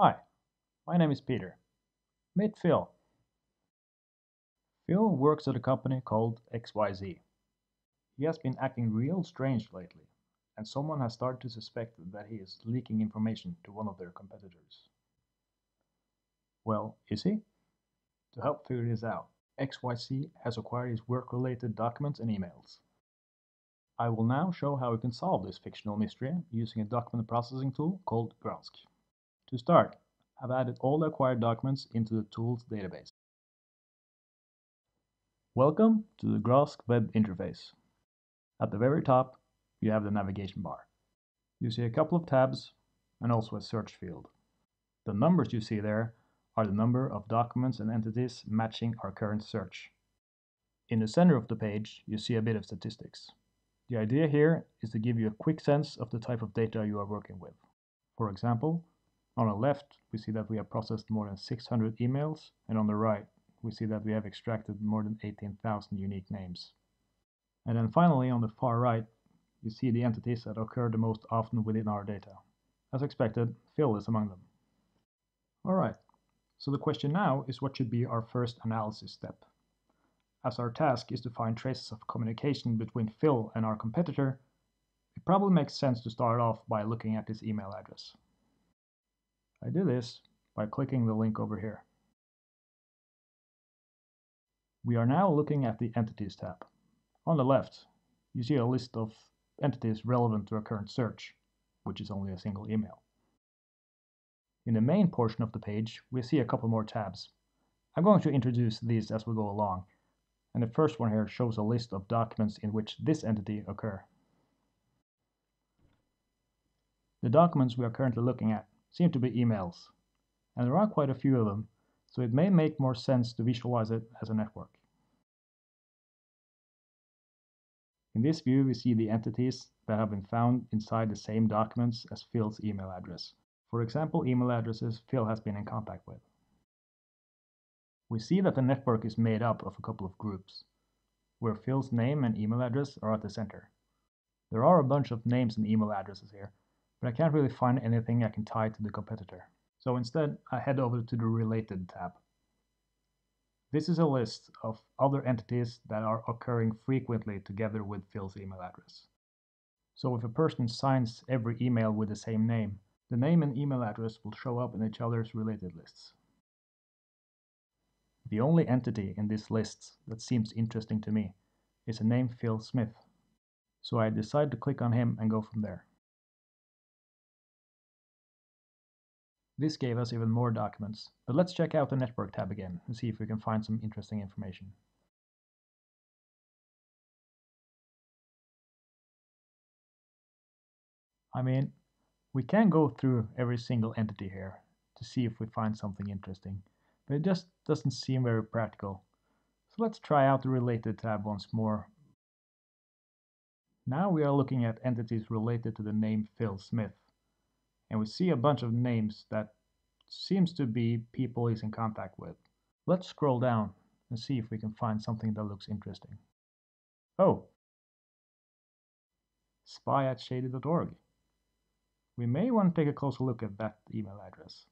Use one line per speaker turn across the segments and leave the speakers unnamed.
Hi, my name is Peter. Meet Phil. Phil works at a company called XYZ. He has been acting real strange lately, and someone has started to suspect that he is leaking information to one of their competitors. Well, is he? To help figure this out, XYZ has acquired his work-related documents and emails. I will now show how we can solve this fictional mystery using a document processing tool called Gransk. To start, I've added all the acquired documents into the tool's database. Welcome to the Gransk web interface. At the very top, you have the navigation bar. You see a couple of tabs and also a search field. The numbers you see there are the number of documents and entities matching our current search. In the center of the page, you see a bit of statistics. The idea here is to give you a quick sense of the type of data you are working with. For example, on the left, we see that we have processed more than 600 emails, and on the right, we see that we have extracted more than 18,000 unique names. And then finally, on the far right, you see the entities that occur the most often within our data. As expected, Phil is among them. Alright, so the question now is what should be our first analysis step? As our task is to find traces of communication between Phil and our competitor, it probably makes sense to start off by looking at his email address. I do this by clicking the link over here. We are now looking at the Entities tab. On the left, you see a list of entities relevant to our current search, which is only a single email. In the main portion of the page, we see a couple more tabs. I'm going to introduce these as we go along, and the first one here shows a list of documents in which this entity occur. The documents we are currently looking at seem to be emails, and there are quite a few of them, so it may make more sense to visualize it as a network. In this view, we see the entities that have been found inside the same documents as Phil's email address. For example, email addresses Phil has been in contact with. We see that the network is made up of a couple of groups, where Phil's name and email address are at the center. There are a bunch of names and email addresses here, but I can't really find anything I can tie to the competitor. So instead, I head over to the Related tab. This is a list of other entities that are occurring frequently together with Phil's email address. So if a person signs every email with the same name, the name and email address will show up in each other's related lists. The only entity in this list that seems interesting to me is a name Phil Smith. So I decide to click on him and go from there. This gave us even more documents, but let's check out the Network tab again and see if we can find some interesting information. I mean, we can go through every single entity here to see if we find something interesting, but it just doesn't seem very practical. So let's try out the Related tab once more. Now we are looking at entities related to the name Phil Smith, and we see a bunch of names that seems to be people he's in contact with. Let's scroll down and see if we can find something that looks interesting. Oh, spy@shady.org. We may want to take a closer look at that email address.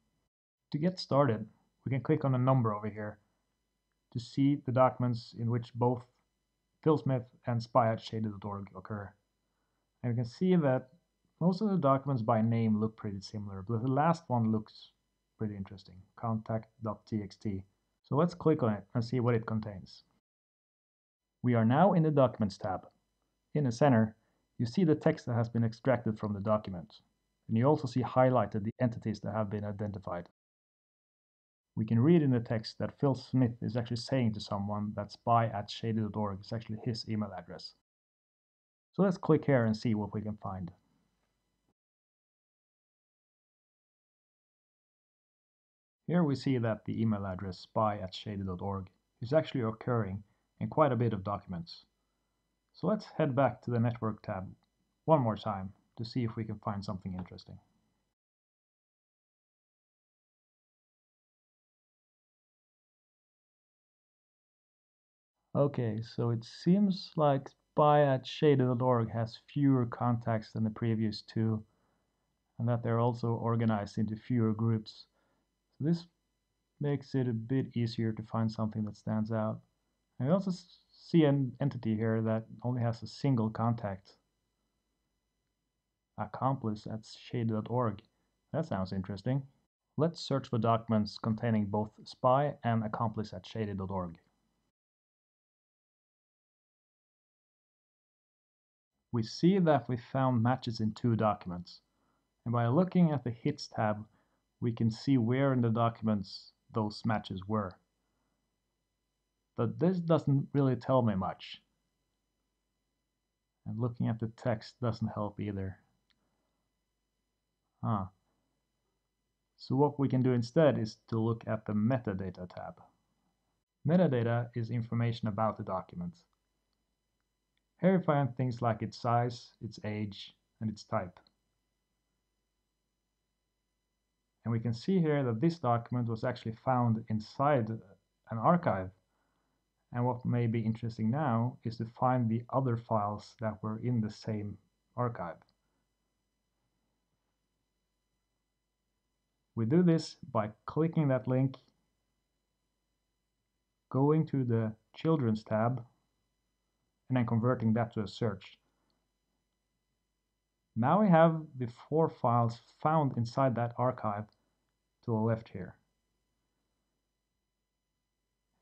To get started, we can click on the number over here to see the documents in which both Phil Smith and spy@shady.org occur. And we can see that most of the documents by name look pretty similar, but the last one looks pretty interesting, contact.txt. So let's click on it and see what it contains. We are now in the Documents tab. In the center, you see the text that has been extracted from the document, and you also see highlighted the entities that have been identified. We can read in the text that Phil Smith is actually saying to someone that spy@shady.org is actually his email address. So let's click here and see what we can find. Here we see that the email address spy@shady.org is actually occurring in quite a bit of documents. So let's head back to the Network tab one more time to see if we can find something interesting. Okay, so it seems like spy@shady.org has fewer contacts than the previous two, and that they're also organized into fewer groups. So this makes it a bit easier to find something that stands out. And we also see an entity here that only has a single contact, accomplice at shady.org. That sounds interesting. Let's search for documents containing both spy and accomplice at shady.org. We see that we found matches in 2 documents, and by looking at the Hits tab, we can see where in the documents those matches were. But this doesn't really tell me much. And looking at the text doesn't help either. So what we can do instead is to look at the Metadata tab. Metadata is information about the document. Here we find things like its size, its age, and its type. And we can see here that this document was actually found inside an archive. And what may be interesting now is to find the other files that were in the same archive. We do this by clicking that link, going to the Children's tab, and then converting that to a search. Now we have the 4 files found inside that archive to the left here.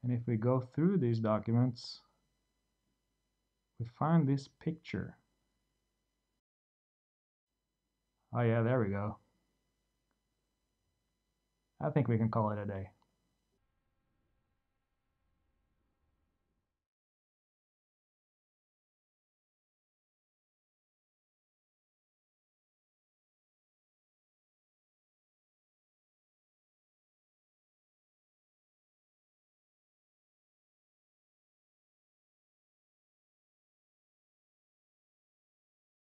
And if we go through these documents, we find this picture. Oh yeah, there we go. I think we can call it a day.